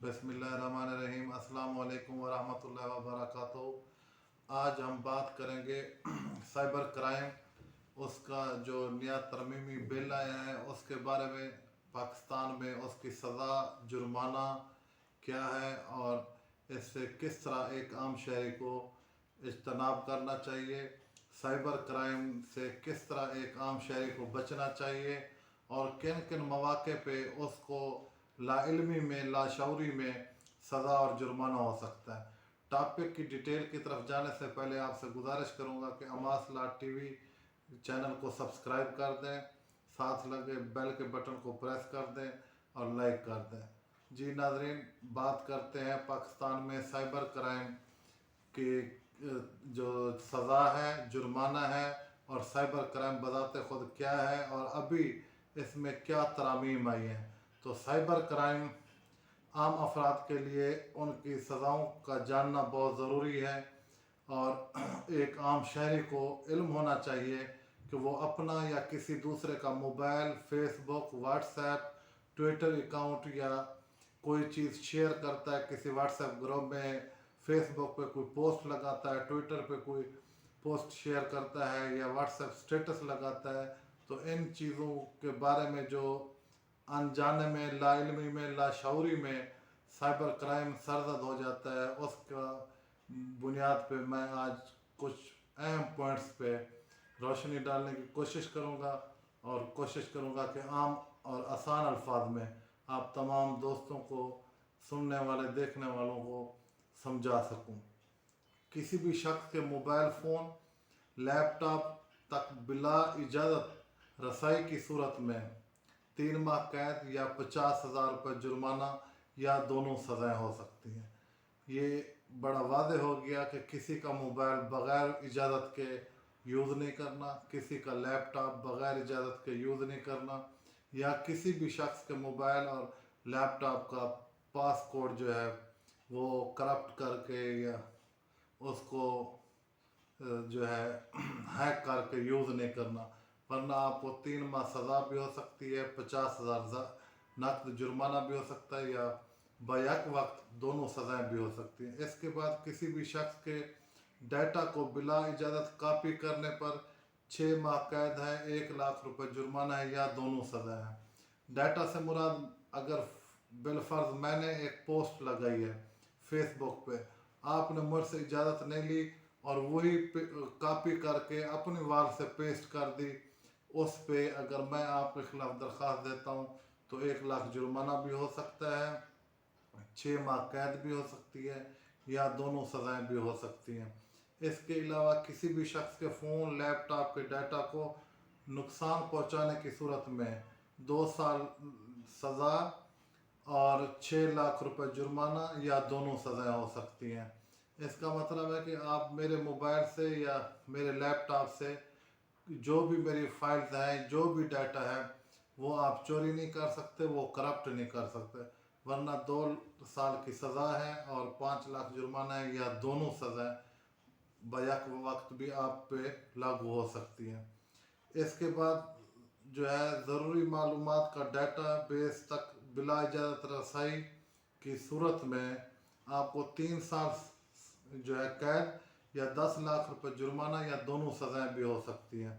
बिस्मिल्लाहिर्रहमानिर्रहीम। अस्सलाम वालेकुम वरहमतुल्लाहि वबरकातुहू। आज हम बात करेंगे साइबर क्राइम, उसका जो नया तरमीमी बिल आया है उसके बारे में। पाकिस्तान में उसकी सज़ा जुर्माना क्या है और इससे किस तरह एक आम शहरी को इज्तनाब करना चाहिए, साइबर क्राइम से किस तरह एक आम शहरी को बचना चाहिए और किन किन मौक़े पे उसको लाइल्मी में लाशऊरी में सज़ा और जुर्माना हो सकता है। टॉपिक की डिटेल की तरफ जाने से पहले आपसे गुजारिश करूंगा कि अमास ला टीवी चैनल को सब्सक्राइब कर दें, साथ लगे बेल के बटन को प्रेस कर दें और लाइक कर दें। जी नाजरीन, बात करते हैं पाकिस्तान में साइबर क्राइम की जो सज़ा है, जुर्माना है और साइबर क्राइम बजाते खुद क्या है और अभी इसमें क्या तरामीम आई हैं। तो साइबर क्राइम आम अफराद के लिए उनकी सज़ाओं का जानना बहुत ज़रूरी है और एक आम शहरी को इल्म होना चाहिए कि वो अपना या किसी दूसरे का mobile, Facebook, WhatsApp, Twitter account या कोई चीज़ शेयर करता है किसी व्हाट्सएप ग्रुप में, फेसबुक पे कोई पोस्ट लगाता है, ट्विटर पे कोई पोस्ट शेयर करता है या व्हाट्सएप स्टेटस लगाता है, तो इन चीज़ों के बारे में जो अनजाने में, लाइल्मी में, लाशऊरी में साइबर क्राइम सरजद हो जाता है, उसका बुनियाद पे मैं आज कुछ अहम पॉइंट्स पे रोशनी डालने की कोशिश करूँगा और कोशिश करूँगा कि आम और आसान अल्फाज में आप तमाम दोस्तों को, सुनने वाले, देखने वालों को समझा सकूँ। किसी भी शख्स के मोबाइल फ़ोन, लैपटॉप तक बिला इजाज़त रसाई की सूरत में 3 माह कैद या 50,000 रुपये जुर्माना या दोनों सज़ाएँ हो सकती हैं। ये बड़ा वाज़ेह हो गया कि किसी का मोबाइल बग़ैर इजाज़त के यूज़ नहीं करना, किसी का लैपटॉप बग़ैर इजाज़त के यूज़ नहीं करना, या किसी भी शख्स के मोबाइल और लैपटॉप का पासकोड जो है वो करप्ट करके या उसको जो है हैक करके यूज़ नहीं करना, वरना आपको 3 माह सज़ा भी हो सकती है, 50,000 नकद जुर्माना भी हो सकता है या बैक वक्त दोनों सज़ाएँ भी हो सकती हैं। इसके बाद किसी भी शख्स के डाटा को बिला इजाज़त कॉपी करने पर 6 माह कैद है, 1 लाख रुपए जुर्माना है या दोनों सज़ाएँ हैं। डाटा से मुराद, अगर बिलफर्ज मैंने एक पोस्ट लगाई है फेसबुक पे, आपने मुझसे इजाज़त नहीं ली और वही कॉपी करके अपनी वाल से पेस्ट कर दी, उस पे अगर मैं आपके खिलाफ दरख्वास्त देता हूँ तो 1 लाख जुर्माना भी हो सकता है, 6 माह कैद भी हो सकती है या दोनों सज़ाएँ भी हो सकती हैं। इसके अलावा किसी भी शख्स के फ़ोन, लैपटॉप के डाटा को नुकसान पहुँचाने की सूरत में 2 साल सज़ा और 6 लाख रुपए जुर्माना या दोनों सज़ाएँ हो सकती हैं। इसका मतलब है कि आप मेरे मोबाइल से या मेरे लैपटॉप से जो भी मेरी फाइल्स हैं, जो भी डाटा है, वो आप चोरी नहीं कर सकते, वो करप्ट नहीं कर सकते, वरना 2 साल की सज़ा है और 5 लाख जुर्माना है या दोनों सज़ाएँ बैक वक्त भी आप पे लागू हो सकती हैं। इसके बाद जो है ज़रूरी मालूमात का डाटा बेस तक बिला इजाज़त रसाई की सूरत में आपको 3 साल जो है कैद या 10 लाख रुपए जुर्माना या दोनों सज़ाएँ भी हो सकती हैं।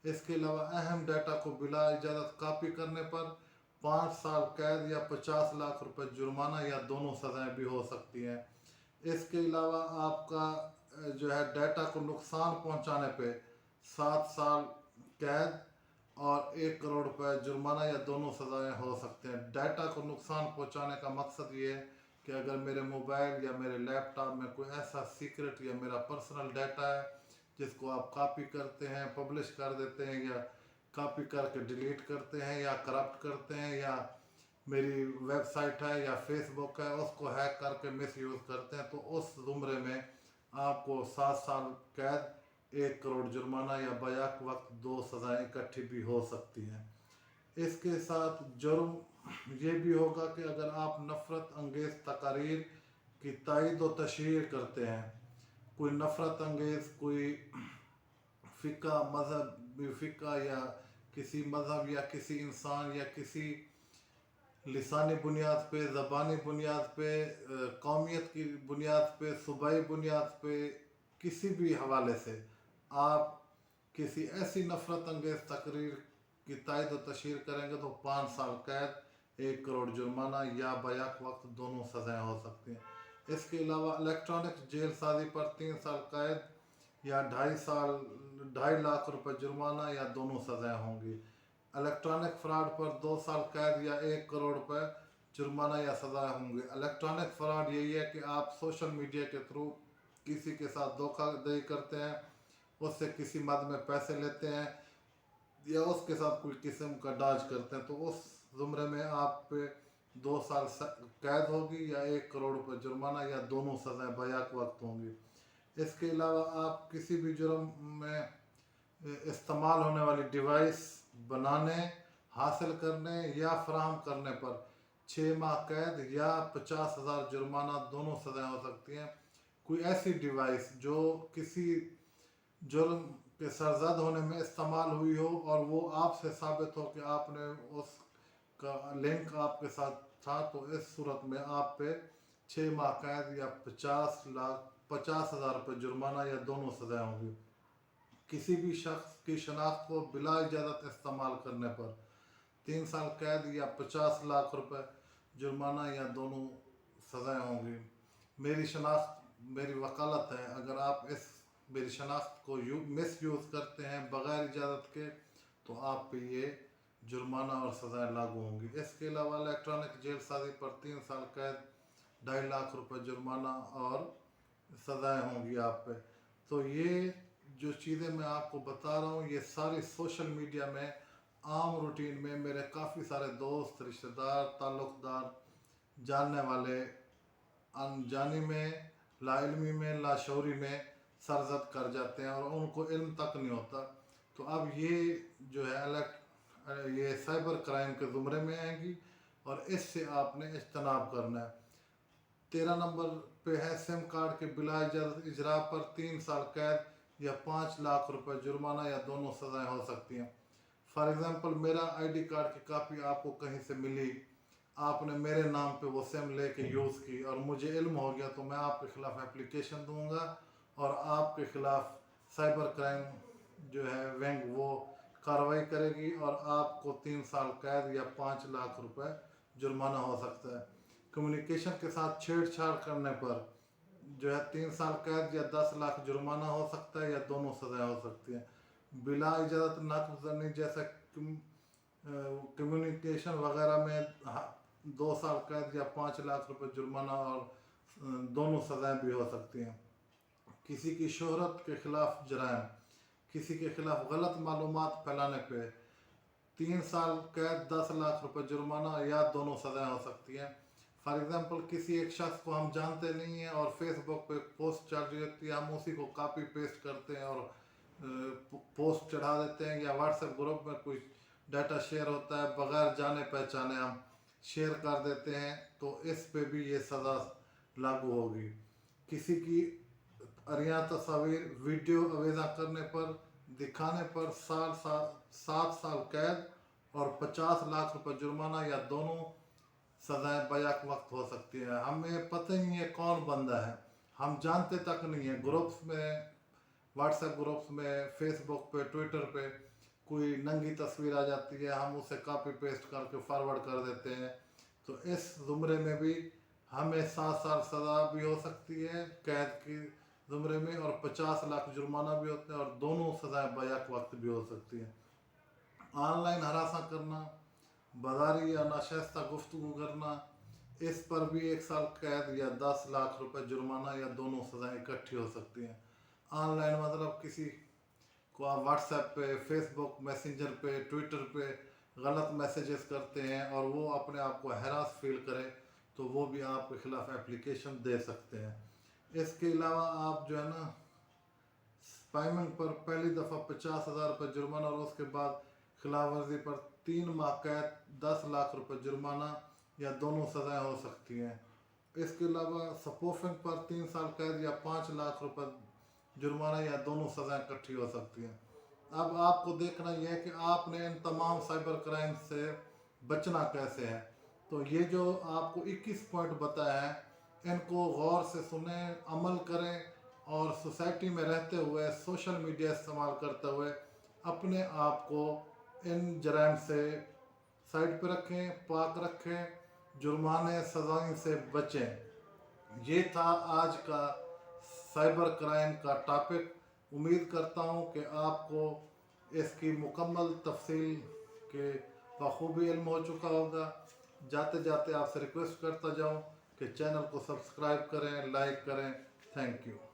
इसके अलावा अहम डाटा को बिला इजाज़त कॉपी करने पर 5 साल कैद या 50 लाख रुपए जुर्माना या दोनों सज़ाएँ भी हो सकती हैं। इसके अलावा आपका जो है डाटा को नुकसान पहुंचाने पे 7 साल कैद और 1 करोड़ रुपए जुर्माना या दोनों सज़ाएँ हो सकते हैं। डाटा को नुकसान पहुंचाने का मकसद ये है कि अगर मेरे मोबाइल या मेरे लैपटॉप में कोई ऐसा सीक्रेट या मेरा पर्सनल डाटा है जिसको आप कॉपी करते हैं, पब्लिश कर देते हैं या कॉपी करके डिलीट करते हैं या करप्ट करते हैं, या मेरी वेबसाइट है या फेसबुक है उसको हैक करके मिस यूज़ करते हैं, तो उस ज़ुमरे में आपको 7 साल कैद, 1 करोड़ जुर्माना या बैक वक्त 2 सज़ाएँ इकट्ठी भी हो सकती हैं। इसके साथ जुर्म ये भी होगा कि अगर आप नफ़रत अंगेज़ तकारीर की तायद व तशहीर करते हैं, कोई नफ़रत अंगेज़, कोई फ़िक्का, मज़हबी फ़िक्का या किसी मज़हब या किसी इंसान या किसी लिसानी बुनियाद पे, ज़बानी बुनियाद पे, कौमियत की बुनियाद पे, सूबाई बुनियाद पे, किसी भी हवाले से आप किसी ऐसी नफरत अंगेज़ तकरीर की तायद व तशहीर करेंगे तो 5 साल कैद, 1 करोड़ जुर्माना या बैक वक्त दोनों सज़ाएँ हो सकती हैं। इसके अलावा इलेक्ट्रॉनिक जेल साजी पर 3 साल कैद या 2.5 लाख रुपए जुर्माना या दोनों सज़ाएँ होंगी। इलेक्ट्रॉनिक फ्रॉड पर 2 साल कैद या 1 करोड़ रुपए जुर्माना या सज़ा होंगी। इलेक्ट्रॉनिक फ्रॉड यही है कि आप सोशल मीडिया के थ्रू किसी के साथ धोखाधड़ी करते हैं, उससे किसी मद में पैसे लेते हैं या उसके साथ कोई किस्म का डाज करते हैं, तो उस ज़ुमरे में आप पे 2 साल कैद होगी या 1 करोड़ रुपए जुर्माना या दोनों सज़ाएँ बैक वक्त होंगी। इसके अलावा आप किसी भी जुर्म में इस्तेमाल होने वाली डिवाइस बनाने, हासिल करने या फराहम करने पर 6 माह कैद या 50,000 जुर्माना दोनों सज़ाएँ हो सकती हैं। कोई ऐसी डिवाइस जो किसी जुर्म के सरजद होने में इस्तेमाल हुई हो और वो आपसे साबित हो कि आपने उसका लिंक आपके साथ था, तो इस सूरत में आप पे 6 माह कैद या 50,000 रुपये जुर्माना या दोनों सज़ाएँ होंगी। किसी भी शख्स की शनाख्त को बिला इजाज़त इस्तेमाल करने पर 3 साल कैद या 50 लाख रुपए जुर्माना या दोनों सज़ाएँ होंगी। मेरी शनाख्त मेरी वकालत है, अगर आप इस मेरी शनाख्त को मिस यूज़ करते हैं बग़ैर इजाज़त के तो आप पे ये जुर्माना और सज़ाएँ लागू होंगी। इसके अलावा इलेक्ट्रॉनिक जेल साजी पर 3 साल कैद, 2.5 लाख रुपए जुर्माना और सज़ाएँ होंगी आप पे। तो ये जो चीज़ें मैं आपको बता रहा हूँ ये सारी सोशल मीडिया में आम रूटीन में मेरे काफ़ी सारे दोस्त, रिश्तेदार, ताल्लुक़दार, जानने वाले अनजानी में, लाइल्मी में, लाशऊरी में सरजद कर जाते हैं और उनको इल्म तक नहीं होता। तो अब ये जो है ये साइबर क्राइम के ज़ुमरे में आएंगी और इससे आपने इज्तनाब करना है। 13 नंबर पे है सिम कार्ड के बिला इजाज़त इजरा पर 3 साल कैद या 5 लाख रुपए जुर्माना या दोनों सज़ाएँ हो सकती हैं। फॉर एग्ज़ाम्पल मेरा आईडी कार्ड की कापी आपको कहीं से मिली, आपने मेरे नाम पे वो सिम लेके यूज़ की और मुझे इल्म हो गया तो मैं आपके ख़िलाफ़ एप्लीकेशन दूंगा और आपके ख़िलाफ़ साइबर क्राइम जो है विंग वो कार्रवाई करेगी और आपको 3 साल कैद या 5 लाख रुपए जुर्माना हो सकता है। कम्युनिकेशन के साथ छेड़छाड़ करने पर जो है 3 साल कैद या 10 लाख जुर्माना हो सकता है या दोनों सज़ाएँ हो सकती हैं। बिला इजाज़त नाकाबंदी जैसा कम्युनिकेशन वगैरह में 2 साल कैद या 5 लाख रुपए जुर्माना और दोनों सज़ाएँ भी हो सकती हैं। किसी की शोहरत के ख़िलाफ़ जराइम, किसी के ख़िलाफ़ गलत मालूमात फैलाने पे 3 साल कैद, 10 लाख रुपए जुर्माना या दोनों सज़ाएँ हो सकती हैं। फॉर एग्ज़ाम्पल किसी एक शख्स को हम जानते नहीं हैं और फेसबुक पे पोस्ट चल रही होती है, हम उसी को कॉपी पेस्ट करते हैं और पोस्ट चढ़ा देते हैं या व्हाट्सएप ग्रुप में कुछ डाटा शेयर होता है बग़ैर जाने पहचाने हम शेयर कर देते हैं, तो इस पे भी ये सज़ा लागू होगी। किसी की अरिया तस्वीर वीडियो अवेजा करने पर, दिखाने पर 7 साल कैद और 50 लाख रुपए जुर्माना या दोनों सज़ाएँ बैक वक्त हो सकती है। हमें पता ही नहीं है कौन बंदा है, हम जानते तक नहीं है। ग्रुप्स में, व्हाट्सएप ग्रुप्स में, फेसबुक पे, ट्विटर पे कोई नंगी तस्वीर आ जाती है, हम उसे कॉपी पेस्ट करके फॉरवर्ड कर देते हैं, तो इस ज़ुमरे में भी हमें 7 साल सज़ा भी हो सकती है कैद की ज़ुमरे में और 50 लाख जुर्माना भी होते हैं और दोनों सज़ाएँ बैक वक्त भी हो सकती हैं। ऑनलाइन हरासा करना, बाजारी या नाशाइस्ता गुफ्तगू करना, इस पर भी 1 साल कैद या 10 लाख रुपए जुर्माना या दोनों सज़ाएँ इकट्ठी हो सकती हैं। ऑनलाइन मतलब किसी को आप व्हाट्सएप पे, फेसबुक मैसेंजर पे, ट्विटर पे गलत मैसेजेस करते हैं और वो अपने आप को हैरास फील करे तो वो भी आपके ख़िलाफ़ एप्लीकेशन दे सकते हैं। इसके अलावा आप जो है ना स्पैमिंग पर पहली दफ़ा 50,000 रुपये जुर्माना और उसके बाद खिलाफ वर्जी पर 3 माह कैद, 10 लाख रुपए जुर्माना या दोनों सज़ाएँ हो सकती हैं। इसके अलावा स्पूफिंग पर 3 साल कैद या 5 लाख रुपए जुर्माना या दोनों सज़ाएँ इकट्ठी हो सकती हैं। अब आपको देखना यह है कि आपने इन तमाम साइबर क्राइम से बचना कैसे है। تو یہ جو آپ کو 21 پوائنٹ بتایا ہے ان کو غور سے سنیں، عمل کریں اور سوسائٹی میں رہتے ہوئے سوشل میڈیا استعمال کرتے ہوئے اپنے آپ کو ان جرائم سے سائڈ پہ رکھیں، پاک رکھیں، جرمانے سزائیں سے بچیں۔ یہ تھا آج کا سائبر کرائم کا ٹاپک۔ امید کرتا ہوں کہ آپ کو اس کی مکمل تفصیل کے بخوبی علم ہو چکا ہوگا۔ جاتے جاتے آپ سے ریکویسٹ کرتا جاؤں کہ چینل کو سبسکرائب کریں، لائک کریں۔ Thank you.